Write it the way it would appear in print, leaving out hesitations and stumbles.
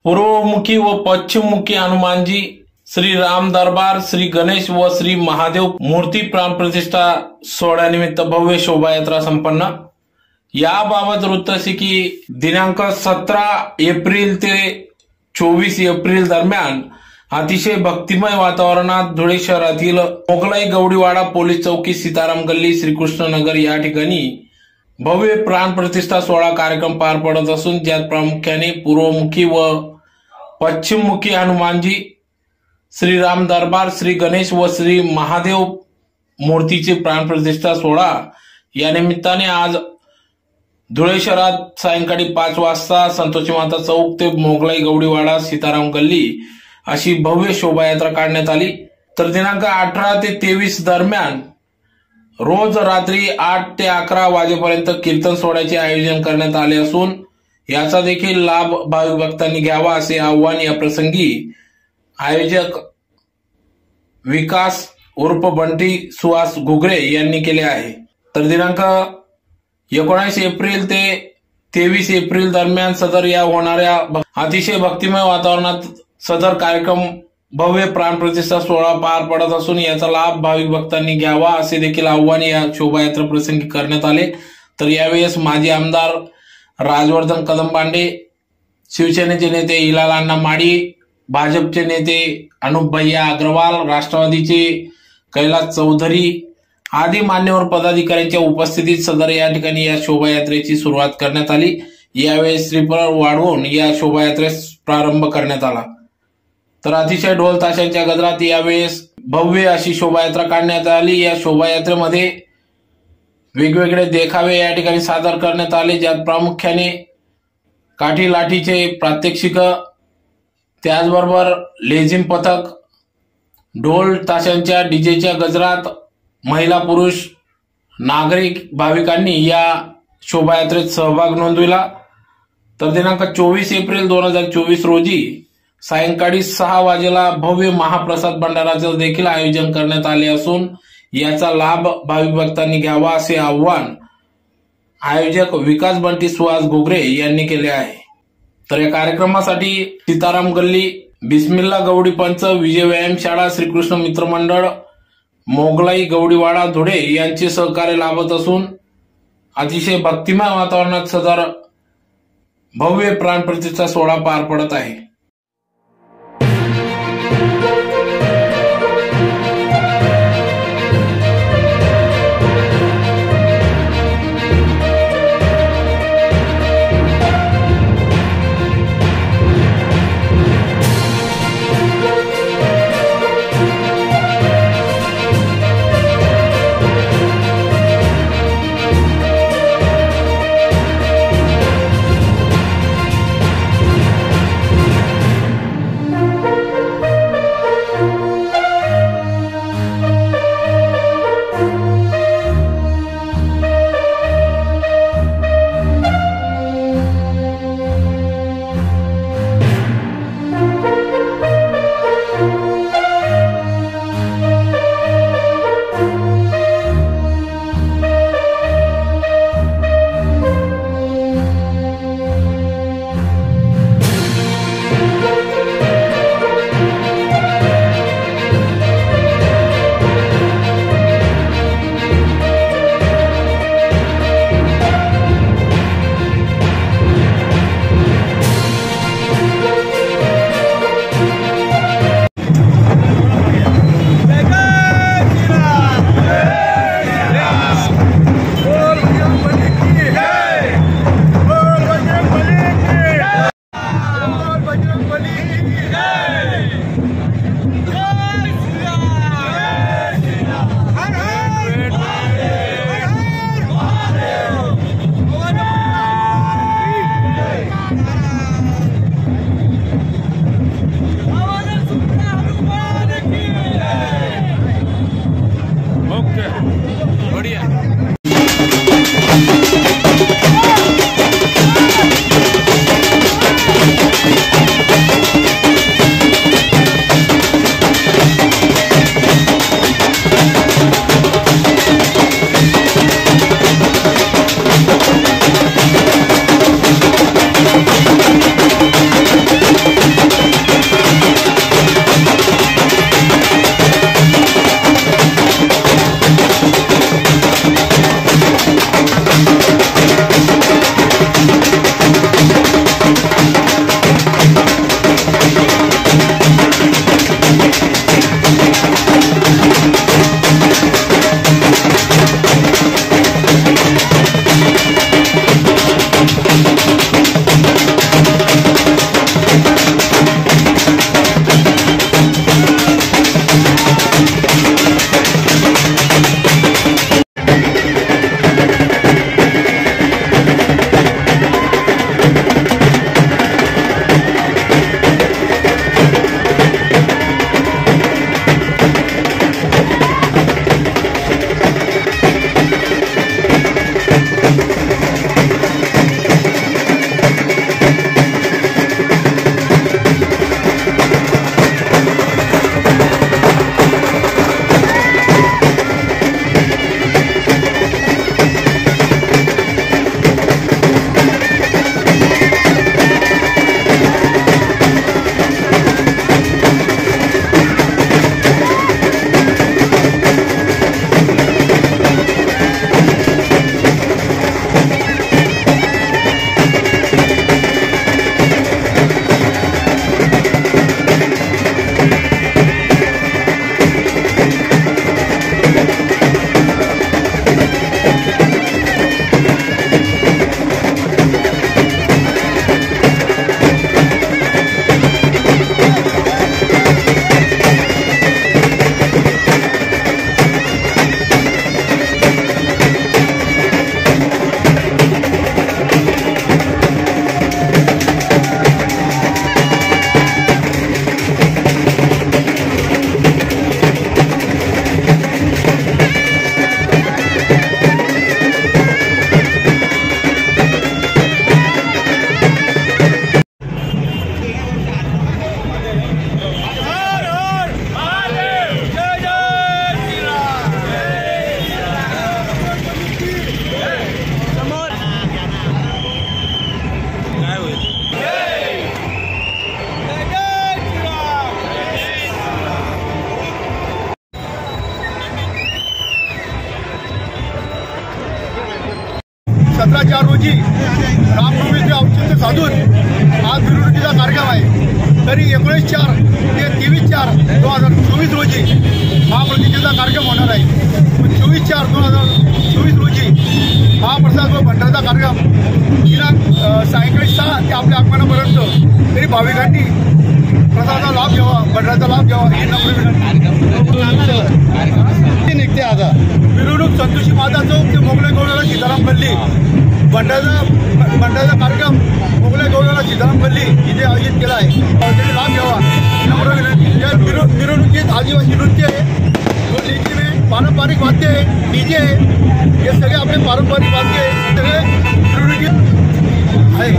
पूर्वमुखी व पश्चिममुखी हनुमानजी, श्री राम दरबार, श्री गणेश व श्री महादेव मूर्ती प्राण प्रतिष्ठा सोहळ्यानिमित्त भव्य शोभायात्रा संपन्न। याबाबत वृत्त असे की दिनांक 17 एप्रिल ते 24 एप्रिल दरम्यान अतिशय भक्तिमय वातावरणात धुळे शहरातील मोगलाई गवडीवाडा पोलीस चौकी, सीताराम गल्ली, श्रीकृष्ण नगर या ठिकाणी भव्य प्राण प्रतिष्ठा सोहळा कार्यक्रम पार पडत असून ज्यात प्रामुख्याने पूर्वमुखी व पश्चिममुखी हनुमानजी, श्री राम दरबार, श्री गणेश व श्री महादेव मूर्तीचे प्राण प्रतिष्ठा सोहळा या निमित्ताने आज धुळे शहरात सायंकाळी 5 वाजता संतोषी माता चौक ते मोगलाई गवडीवाडा, सीताराम गल्ली अशी भव्य शोभायात्रा काढण्यात आली। तर दिनांक 18 ते 23 दरम्यान रोज रात्री 8 ते 11 वाजेपर्यंत कीर्तन सोहळ्याचे आयोजन करण्यात आले असून याचा देखील लाभ भाविक भक्तांनी घ्यावा असे आवाहन या प्रसंगी आयोजक विकास उर्फ बंटी सुहास घुगरे यांनी केले आहे। तर दिनांक 19 एप्रिल ते 23 एप्रिल दरम्यान सदर या होणाऱ्या अतिशय भक्तिमय वातावरणात सदर कार्यक्रम भव्य प्राण प्रतिष्ठा सोहळा पार पडत असून याचा लाभ भाविक भक्तांनी घ्यावा असे देखील आवाहन या शोभायात्रा प्रसंगी करण्यात आले। तर यावेळेस माजी आमदार राजवर्धन कदमबांडे, शिवसेनेचे नेते हिलाल अण्णा माडी, भाजपचे नेते अनुप भैया अग्रवाल, राष्ट्रवादीचे कैलास चौधरी आदी मान्यवर पदाधिकाऱ्यांच्या उपस्थितीत सदर या ठिकाणी या शोभायात्रेची सुरुवात करण्यात आली। यावेळेस श्रीफळ वाढवून या शोभायात्रेस प्रारंभ करण्यात आला। तर अतिशय ढोल ताशांच्या गजरात यावेळेस भव्य अशी शोभायात्रा काढण्यात आली। या शोभायात्रेमध्ये वेगवेगळे देखावे या ठिकाणी सादर करण्यात आले, ज्यात प्रामुख्याने काठी लाठीचे प्रात्यक्षिक, त्याचबरोबर लेझिम पथक, ढोल ताशांच्या डीजेच्या गजरात महिला पुरुष नागरिक भाविकांनी या शोभायात्रेत सहभाग नोंदविला। तर दिनांक 24 एप्रिल 2024 रोजी सायंकाळी 6 वाजेला भव्य महाप्रसाद भंडाराचे देखील आयोजन करण्यात आले असून याचा लाभ भाविक भक्तांनी घ्यावा असे आवाहन आयोजक विकास बंटी सुहास घुगरे यांनी केले आहे। तर या कार्यक्रमासाठी सीताराम गल्ली, बिस्मिल्ला गवडी पंच, विजय व्यायामशाळा, श्रीकृष्ण मित्र मंडळ, मोगलाई गवडीवाडा धुळे यांचे सहकार्य लाभत असून अतिशय भक्तिमय वातावरणात सदर भव्य प्राण प्रतिष्ठा सोहळा पार पडत आहे। रोजी रामनवमीचे औचित्य साधून आज मिरवणुकीचा कार्यक्रम आहे। तरी 19/4 ते 23/4/2024 रोजी महाप्रतिष्ठेचा कार्यक्रम होणार आहे। 24/4/2024 रोजी महाप्रसाद व भंडाराचा कार्यक्रम दिनांक सायंकाळी 6 ते आपल्या आगमनापर्यंत तरी भाविकांनी प्रसादाचा लाभ घ्यावा, भंडाराचा लाभ घ्यावा ही नम्र विनंती। निघते आता मिरवणूक संतोषी माता चौक ते मोगले गौडाला सीताराम गल्ली, भंडाराचा कार्यक्रम मोगले गौडाला सीताराम गल्ली इथे आयोजित केला आहे। त्याने लाभ घ्यावा नम्र विनंती। या मिरवणुकीत आदिवासी नृत्य आहे, लेखी में पारंपरिक वाद्य आहे, डीजे आहे, हे सगळे आपले पारंपरिक वाद्य आहे, सगळे मिरवणुकीत आहे।